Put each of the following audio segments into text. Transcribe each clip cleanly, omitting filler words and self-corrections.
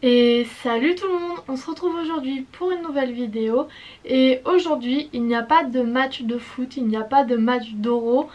Et salut tout le monde, on se retrouve aujourd'hui pour une nouvelle vidéo et aujourd'hui il n'y a pas de match de foot, il n'y a pas de match d'Euro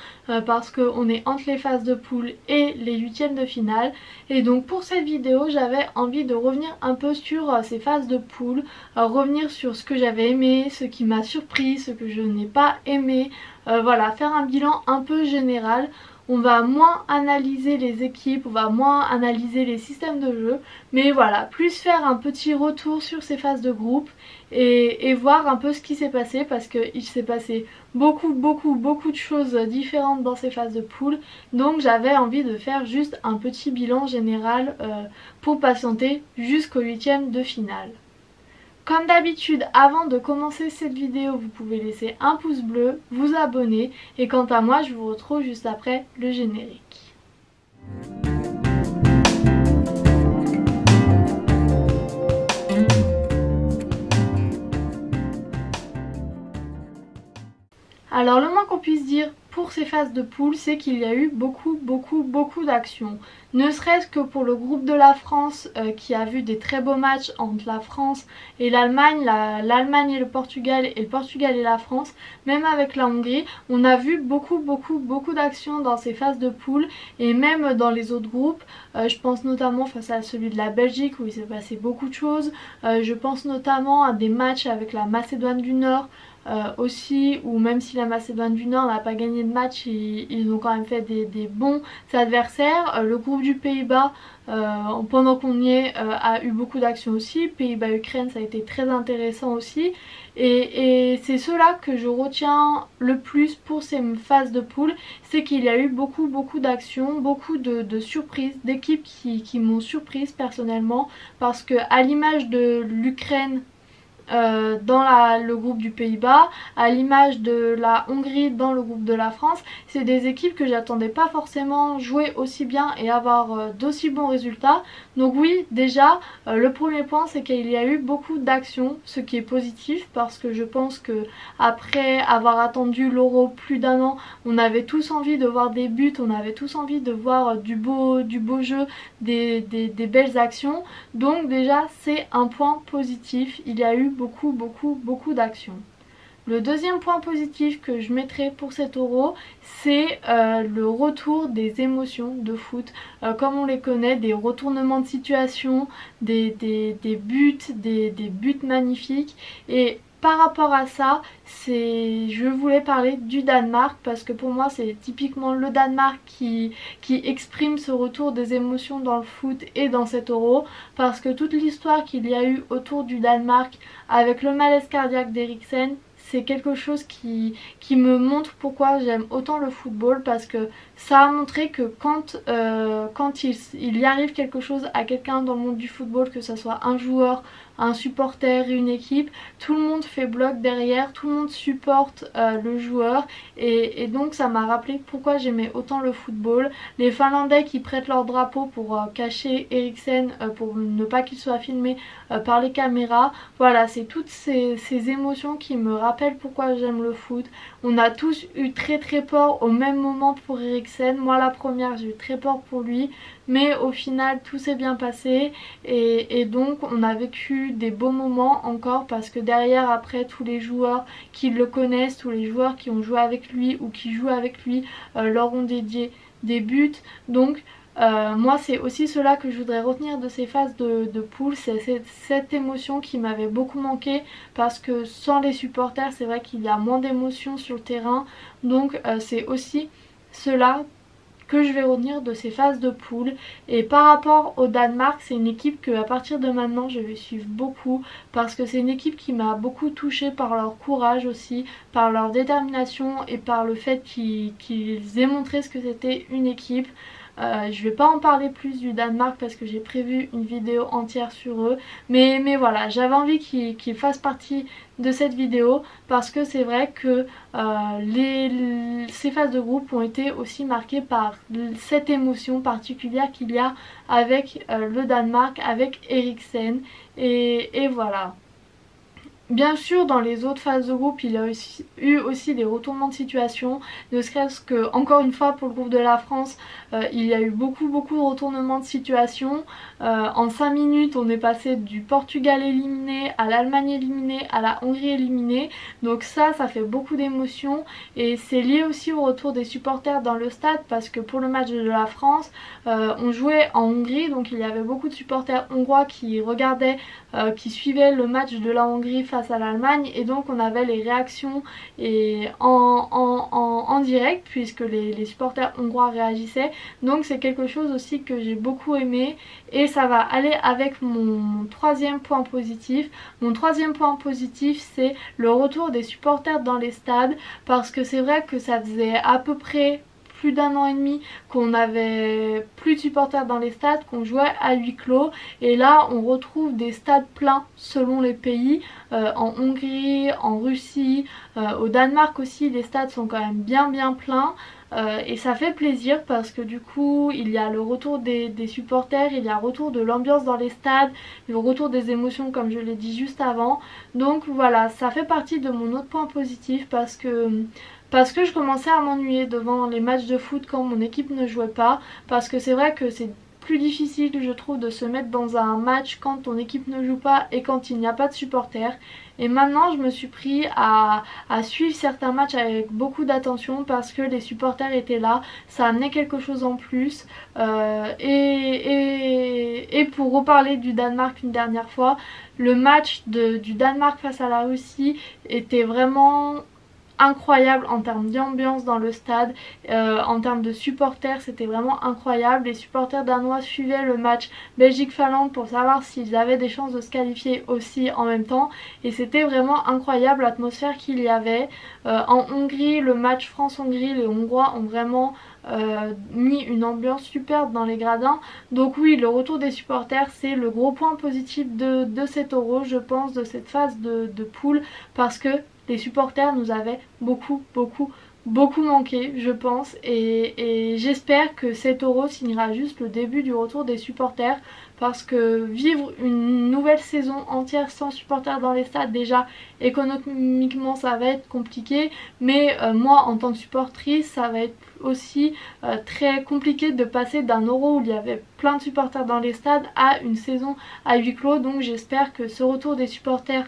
parce qu'on est entre les phases de poule et les huitièmes de finale et donc pour cette vidéo j'avais envie de revenir un peu sur ces phases de poule, revenir sur ce que j'avais aimé, ce qui m'a surpris, ce que je n'ai pas aimé, voilà, faire un bilan un peu général. On va moins analyser les équipes, on va moins analyser les systèmes de jeu, mais voilà, plus faire un petit retour sur ces phases de groupe et voir un peu ce qui s'est passé parce qu'il s'est passé beaucoup de choses différentes dans ces phases de poule. Donc j'avais envie de faire juste un petit bilan général pour patienter jusqu'au huitième de finale. Comme d'habitude, avant de commencer cette vidéo, vous pouvez laisser un pouce bleu, vous abonner et quant à moi, je vous retrouve juste après le générique. Alors le moins qu'on puisse dire pour ces phases de poule, c'est qu'il y a eu beaucoup d'actions. Ne serait-ce que pour le groupe de la France qui a vu des très beaux matchs entre la France et l'Allemagne, l'Allemagne et le Portugal et la France, même avec la Hongrie, on a vu beaucoup d'actions dans ces phases de poule et même dans les autres groupes. Je pense notamment face à celui de la Belgique où il s'est passé beaucoup de choses. Je pense notamment à des matchs avec la Macédoine du Nord. Aussi, ou même si la Macédoine du Nord n'a pas gagné de match, ils ont quand même fait des bons adversaires. Le groupe du Pays-Bas, pendant qu'on y est, a eu beaucoup d'actions aussi. Pays-Bas-Ukraine, ça a été très intéressant aussi. Et c'est cela que je retiens le plus pour ces phases de poule, c'est qu'il y a eu beaucoup d'actions, beaucoup de surprises, d'équipes qui m'ont surprise personnellement, parce que à l'image de l'Ukraine, dans le groupe du Pays-Bas, à l'image de la Hongrie dans le groupe de la France, c'est des équipes que j'attendais pas forcément jouer aussi bien et avoir d'aussi bons résultats. Donc oui, déjà, le premier point c'est qu'il y a eu beaucoup d'actions, ce qui est positif parce que je pense que après avoir attendu l'Euro plus d'un an, on avait tous envie de voir des buts, on avait tous envie de voir du beau jeu, des belles actions. Donc déjà c'est un point positif, il y a eu beaucoup d'actions. Le deuxième point positif que je mettrai pour cet Euro, c'est le retour des émotions de foot, comme on les connaît, des retournements de situation, des buts, des buts magnifiques. Et par rapport à ça, je voulais parler du Danemark parce que pour moi c'est typiquement le Danemark qui exprime ce retour des émotions dans le foot et dans cet Euro, parce que toute l'histoire qu'il y a eu autour du Danemark avec le malaise cardiaque d'Eriksen, c'est quelque chose qui me montre pourquoi j'aime autant le football, parce que ça a montré que quand il y arrive quelque chose à quelqu'un dans le monde du football, que ce soit un joueur, un supporter, une équipe, tout le monde fait bloc derrière, tout le monde supporte le joueur et donc ça m'a rappelé pourquoi j'aimais autant le football. Les Finlandais qui prêtent leur drapeau pour cacher Eriksen, pour ne pas qu'il soit filmé par les caméras, voilà, c'est toutes ces émotions qui me rappellent pourquoi j'aime le foot. On a tous eu très peur au même moment pour Eriksen. Moi la première, j'ai eu très peur pour lui, mais au final tout s'est bien passé et donc on a vécu des beaux moments encore, parce que derrière, après, tous les joueurs qui le connaissent, tous les joueurs qui ont joué avec lui ou qui jouent avec lui leur ont dédié des buts. Donc moi c'est aussi cela que je voudrais retenir de ces phases de poule, c'est cette émotion qui m'avait beaucoup manqué, parce que sans les supporters c'est vrai qu'il y a moins d'émotion sur le terrain. Donc c'est aussi cela que je vais retenir de ces phases de poule. Et par rapport au Danemark, c'est une équipe que à partir de maintenant je vais suivre beaucoup, parce que c'est une équipe qui m'a beaucoup touchée par leur courage aussi, par leur détermination et par le fait qu'ils aient montré ce que c'était une équipe. Je vais pas en parler plus du Danemark parce que j'ai prévu une vidéo entière sur eux, mais voilà, j'avais envie qu'ils fassent partie de cette vidéo parce que c'est vrai que ces phases de groupe ont été aussi marquées par cette émotion particulière qu'il y a avec le Danemark, avec Eriksen et voilà. Bien sûr, dans les autres phases de groupe, il y a eu aussi des retournements de situation, ne serait-ce que, encore une fois, pour le groupe de la France, il y a eu beaucoup de retournements de situation. En 5 minutes on est passé du Portugal éliminé à l'Allemagne éliminée à la Hongrie éliminée. Donc ça fait beaucoup d'émotions et c'est lié aussi au retour des supporters dans le stade parce que pour le match de la France on jouait en Hongrie, donc il y avait beaucoup de supporters hongrois qui regardaient, qui suivaient le match de la Hongrie face à l'Allemagne et donc on avait les réactions et en direct puisque les supporters hongrois réagissaient. Donc c'est quelque chose aussi que j'ai beaucoup aimé et ça va aller avec mon troisième point positif. Mon troisième point positif, c'est le retour des supporters dans les stades parce que c'est vrai que ça faisait à peu près plus d'un an et demi qu'on avait plus de supporters dans les stades, qu'on jouait à huis clos et là on retrouve des stades pleins selon les pays. En Hongrie, en Russie, au Danemark aussi les stades sont quand même bien pleins. Et ça fait plaisir parce que du coup il y a le retour des supporters, il y a le retour de l'ambiance dans les stades, le retour des émotions comme je l'ai dit juste avant. Donc voilà, ça fait partie de mon autre point positif parce que je commençais à m'ennuyer devant les matchs de foot quand mon équipe ne jouait pas, parce que c'est vrai que c'est plus difficile je trouve de se mettre dans un match quand ton équipe ne joue pas et quand il n'y a pas de supporters. Et maintenant je me suis pris à suivre certains matchs avec beaucoup d'attention parce que les supporters étaient là, ça amenait quelque chose en plus. Et pour reparler du Danemark une dernière fois, le match du Danemark face à la Russie était vraiment incroyable en termes d'ambiance dans le stade, en termes de supporters c'était vraiment incroyable. Les supporters danois suivaient le match Belgique-Finlande pour savoir s'ils avaient des chances de se qualifier aussi en même temps et c'était vraiment incroyable l'atmosphère qu'il y avait. En Hongrie, le match France-Hongrie, les Hongrois ont vraiment mis une ambiance superbe dans les gradins. Donc oui, le retour des supporters c'est le gros point positif de cet Euro, je pense, de cette phase de poule, parce que les supporters nous avaient beaucoup manqué je pense et j'espère que cet Euro signera juste le début du retour des supporters parce que vivre une nouvelle saison entière sans supporters dans les stades, déjà économiquement ça va être compliqué, mais moi en tant que supportrice ça va être aussi très compliqué de passer d'un Euro où il y avait plein de supporters dans les stades à une saison à huis clos. Donc j'espère que ce retour des supporters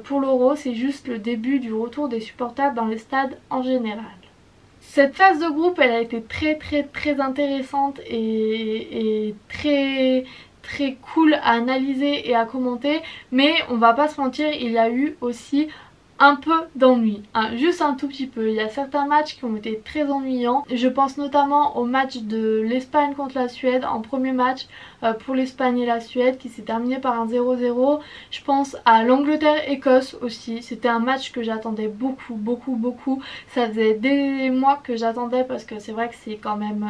pour l'Euro c'est juste le début du retour des supporters dans les stades en général. Cette phase de groupe elle a été très intéressante et très cool à analyser et à commenter, mais on va pas se mentir, il y a eu aussi un peu d'ennui, juste un tout petit peu. Il y a certains matchs qui ont été très ennuyants. Je pense notamment au match de l'Espagne contre la Suède, en premier match pour l'Espagne et la Suède qui s'est terminé par un 0-0. Je pense à l'Angleterre-Écosse aussi, c'était un match que j'attendais beaucoup. Ça faisait des mois que j'attendais parce que c'est vrai que c'est quand même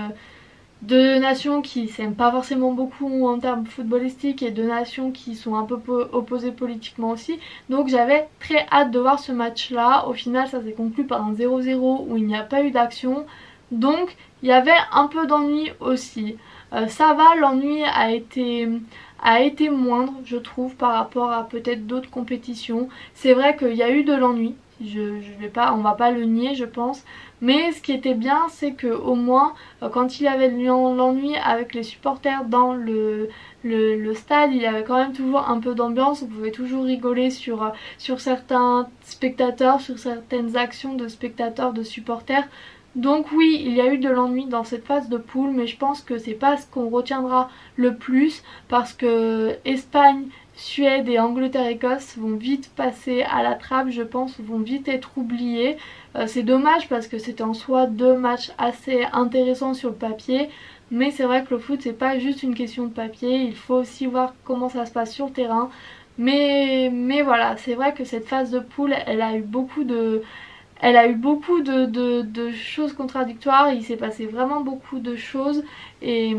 deux nations qui s'aiment pas forcément beaucoup en termes footballistiques et deux nations qui sont un peu opposées politiquement aussi. Donc j'avais très hâte de voir ce match là. Au final ça s'est conclu par un 0-0 où il n'y a pas eu d'action. Donc il y avait un peu d'ennui aussi. Ça va, l'ennui a été moindre je trouve par rapport à peut-être d'autres compétitions. C'est vrai qu'il y a eu de l'ennui, on va pas le nier je pense. Mais ce qui était bien c'est que au moins quand il y avait l'ennui avec les supporters dans le stade, il y avait quand même toujours un peu d'ambiance, on pouvait toujours rigoler sur certains spectateurs, sur certaines actions de spectateurs, de supporters. Donc oui, il y a eu de l'ennui dans cette phase de poule, mais je pense que c'est pas ce qu'on retiendra le plus parce que Espagne, Suède et Angleterre-Écosse vont vite passer à la trappe, je pense, vont vite être oubliés. C'est dommage parce que c'était en soi deux matchs assez intéressants sur le papier, mais c'est vrai que le foot c'est pas juste une question de papier, il faut aussi voir comment ça se passe sur le terrain. Mais voilà, c'est vrai que cette phase de poule elle a eu beaucoup de choses contradictoires, il s'est passé vraiment beaucoup de choses et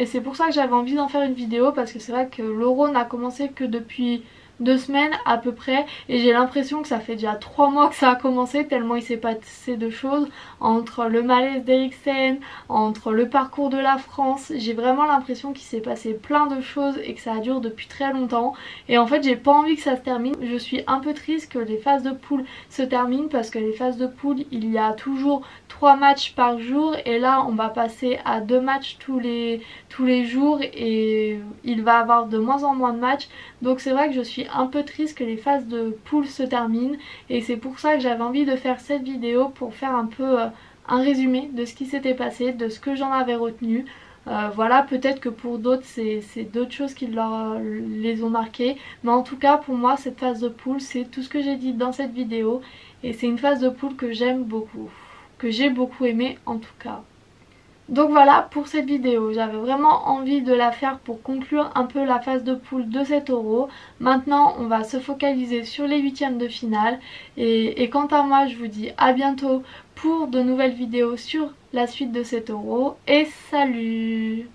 c'est pour ça que j'avais envie d'en faire une vidéo parce que c'est vrai que l'Euro n'a commencé que depuis 2 semaines à peu près, et j'ai l'impression que ça fait déjà 3 mois que ça a commencé tellement il s'est passé de choses entre le malaise d'Eriksen, entre le parcours de la France. J'ai vraiment l'impression qu'il s'est passé plein de choses et que ça dure depuis très longtemps, et en fait j'ai pas envie que ça se termine. Je suis un peu triste que les phases de poule se terminent parce que les phases de poule il y a toujours 3 matchs par jour, et là on va passer à 2 matchs tous les jours et il va avoir de moins en moins de matchs. Donc c'est vrai que je suis un peu triste que les phases de poule se terminent, et c'est pour ça que j'avais envie de faire cette vidéo pour faire un peu un résumé de ce qui s'était passé, de ce que j'en avais retenu. Voilà, peut-être que pour d'autres c'est d'autres choses qui les ont marqués, mais en tout cas pour moi cette phase de poule c'est tout ce que j'ai dit dans cette vidéo, et c'est une phase de poule que j'aime beaucoup, que j'ai beaucoup aimé en tout cas. Donc voilà pour cette vidéo, j'avais vraiment envie de la faire pour conclure un peu la phase de poule de cet Euro. Maintenant on va se focaliser sur les huitièmes de finale, et quant à moi je vous dis à bientôt pour de nouvelles vidéos sur la suite de cet Euro, et salut!